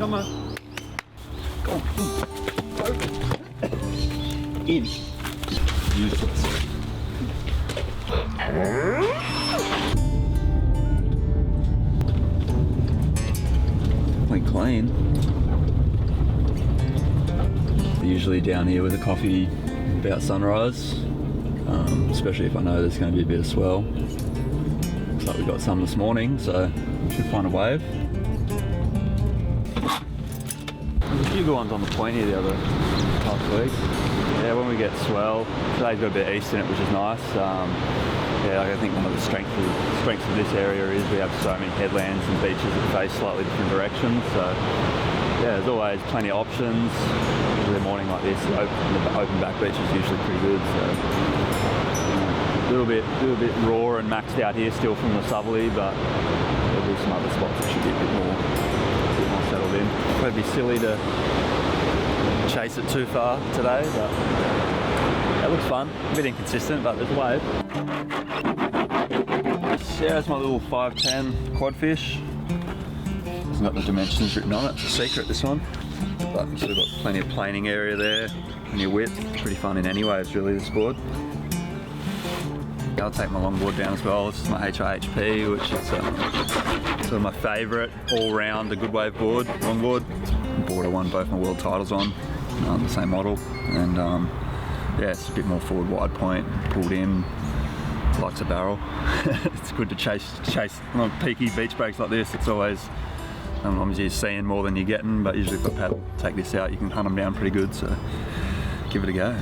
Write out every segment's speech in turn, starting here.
Come on. Go on. In. Useless. Clean. Usually down here with a coffee about sunrise, especially if I know there's going to be a bit of swell. Looks like we got some this morning, so should find a wave. There's a few good ones on the point here the other past week. Yeah, when we get swell, today's got a bit of east in it, which is nice. Yeah, I think one of the strengths of this area is we have so many headlands and beaches that face slightly different directions. So yeah, there's always plenty of options. Usually a morning like this, the open back beach is usually pretty good. So a little bit raw and maxed out here still from the southerly, but there'll be some other spots that should be a bit more settled in. It'd be silly to chase it too far today, but it looks fun. A bit inconsistent, but there's a wave. Yeah, it's my little 510 quad fish. Hasn't got the dimensions written on it. It's a secret, this one. But we've still got plenty of planing area there, plenty of width. Pretty fun in any waves, really, this board. I'll take my longboard down as well. This is my HIHP, which is sort of my favourite all-round, a good wave board, longboard. Board I won both my world titles on, the same model. And yeah, it's a bit more forward wide point, pulled in, likes a barrel. It's good to chase on peaky beach breaks like this. It's always, sometimes you're seeing more than you're getting, but usually if I paddle, take this out, you can hunt them down pretty good, so give it a go.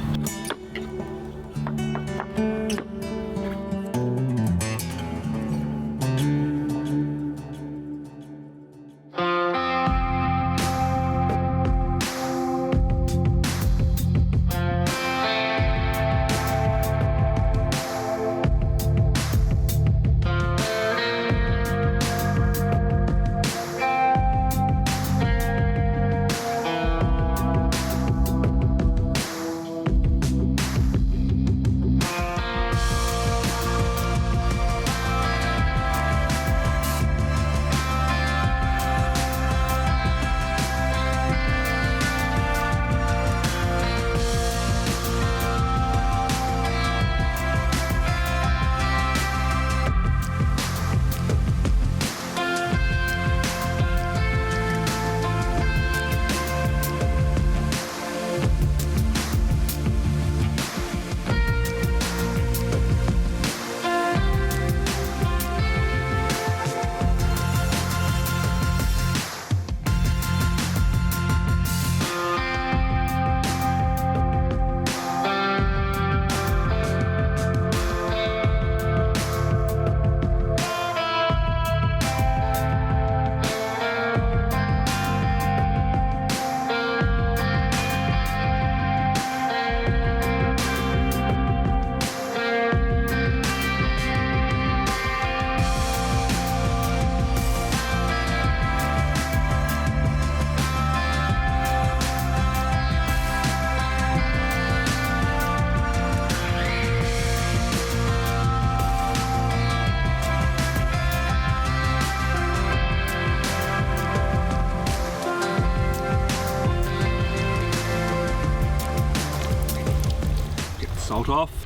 Salt off.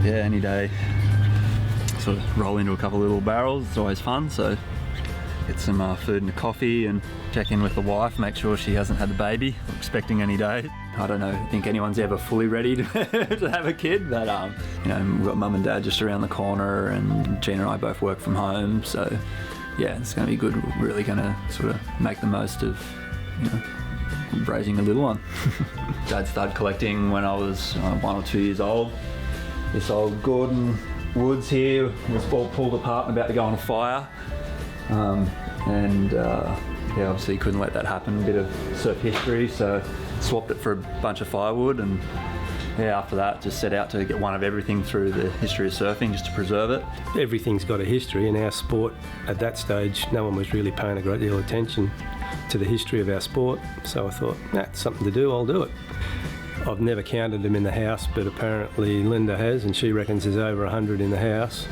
Yeah, any day sort of roll into a couple of little barrels, it's always fun. So get some food and a coffee and check in with the wife, make sure she hasn't had the baby. I'm expecting any day. I don't think anyone's ever fully ready to, to have a kid, but you know, we've got mum and dad just around the corner, and Gina and I both work from home, so yeah, it's going to be good. We're really going to sort of make the most of, you know, raising a little one. Dad started collecting when I was 1 or 2 years old. This old Gordon woods here was all pulled apart and about to go on a fire. Yeah, obviously couldn't let that happen. A bit of surf history, so swapped it for a bunch of firewood, and yeah, after that just set out to get one of everything through the history of surfing, just to preserve it. Everything's got a history in our sport. At that stage, no one was really paying a great deal of attention to the history of our sport, so I thought, that's something to do, I'll do it. I've never counted them in the house, but apparently Linda has, and she reckons there's over 100 in the house.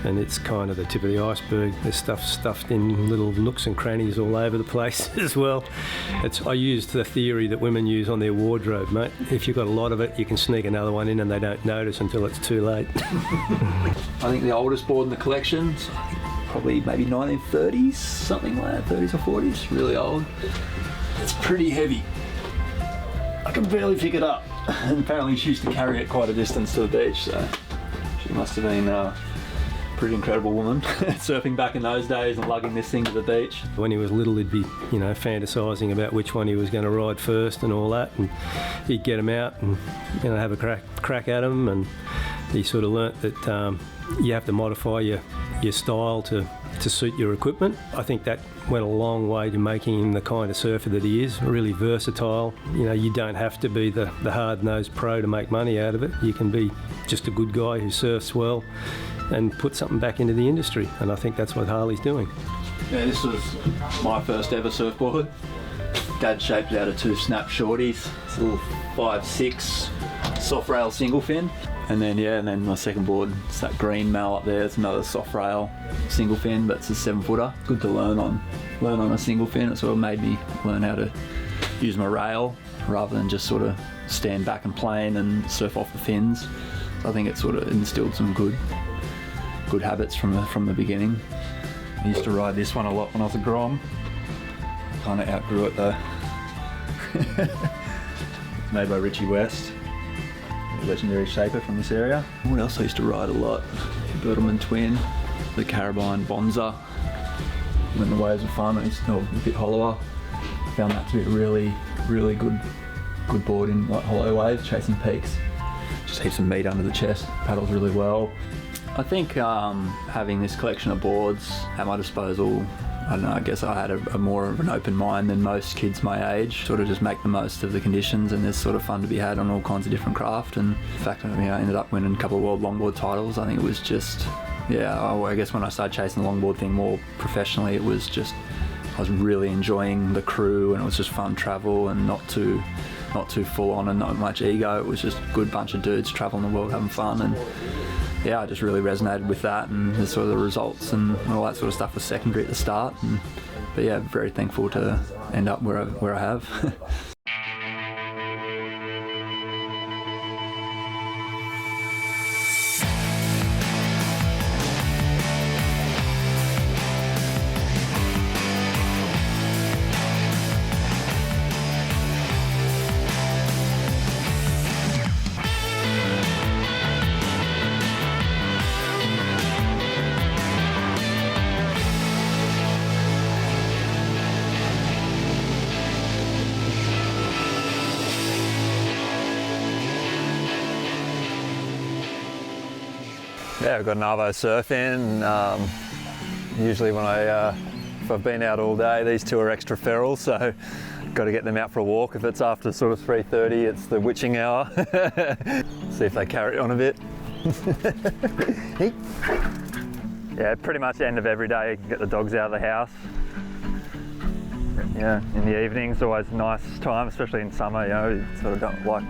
and it's kind of the tip of the iceberg. There's stuff stuffed in little nooks and crannies all over the place as well. I used the theory that women use on their wardrobe, mate. If you've got a lot of it, you can sneak another one in and they don't notice until it's too late. I think the oldest board in the collection, probably maybe 1930s, something like that, 30s or 40s, really old. It's pretty heavy. I can barely pick it up. And apparently she used to carry it quite a distance to the beach, so she must have been a pretty incredible woman, surfing back in those days and lugging this thing to the beach. When he was little, he'd be, fantasising about which one he was going to ride first and all that, and he'd get them out and, have a crack at them, and he sort of learnt that you have to modify your style to suit your equipment. I think that went a long way to making him the kind of surfer that he is, really versatile. You don't have to be the hard-nosed pro to make money out of it. You can be just a good guy who surfs well and put something back into the industry, and I think that's what Harley's doing. Yeah, this was my first ever surfboard. Dad shaped it out of 2 snap shorties. It's a little 5'6" soft rail single fin. And then my second board, it's that green Mal up there. It's another soft rail single fin, but it's a 7-footer. Good to learn on a single fin. It sort of made me learn how to use my rail rather than just sort of stand back and plane and surf off the fins. I think it sort of instilled some good habits from the beginning. I used to ride this one a lot when I was a grom. Kind of outgrew it though. It's made by Richie West, a legendary shaper from this area. What else I used to ride a lot? Bertleman Twin, the Carabine Bonza. When the waves were fun, it used to a bit hollower. I found that to be a really, really good board in like hollow waves, chasing peaks. Just heaps of meat under the chest, paddles really well. I think having this collection of boards at my disposal, I don't know, I guess I had a more of an open mind than most kids my age. Sort of just make the most of the conditions, and there's sort of fun to be had on all kinds of different craft. And in fact, I ended up winning a couple of world longboard titles. I think it was just, I guess when I started chasing the longboard thing more professionally, it was just, I was really enjoying the crew, and it was just fun travel and not too full on and not much ego. It was just a good bunch of dudes traveling the world having fun, and I just really resonated with that, and the sort of the results and all that sort of stuff was secondary at the start. But very thankful to end up where I have. Yeah, I've got an Arvo surf in. Usually if I've been out all day, these two are extra feral, so got to get them out for a walk. If it's after sort of 3:30, it's the witching hour. See if they carry on a bit. Yeah, pretty much end of every day, get the dogs out of the house. Yeah, in the evenings, always a nice time, especially in summer. You sort of don't like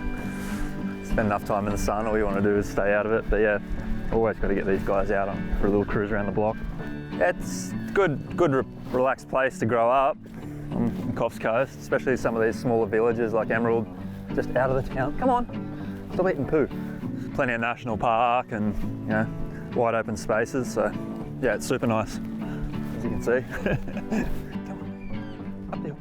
spend enough time in the sun. All you want to do is stay out of it. But yeah, always got to get these guys out for a little cruise around the block. It's good relaxed place to grow up on the Coffs Coast, especially some of these smaller villages like Emerald, just out of the town. Come on, stop eating poo. Plenty of national park and wide open spaces. So yeah, it's super nice, as you can see. Come on, up there.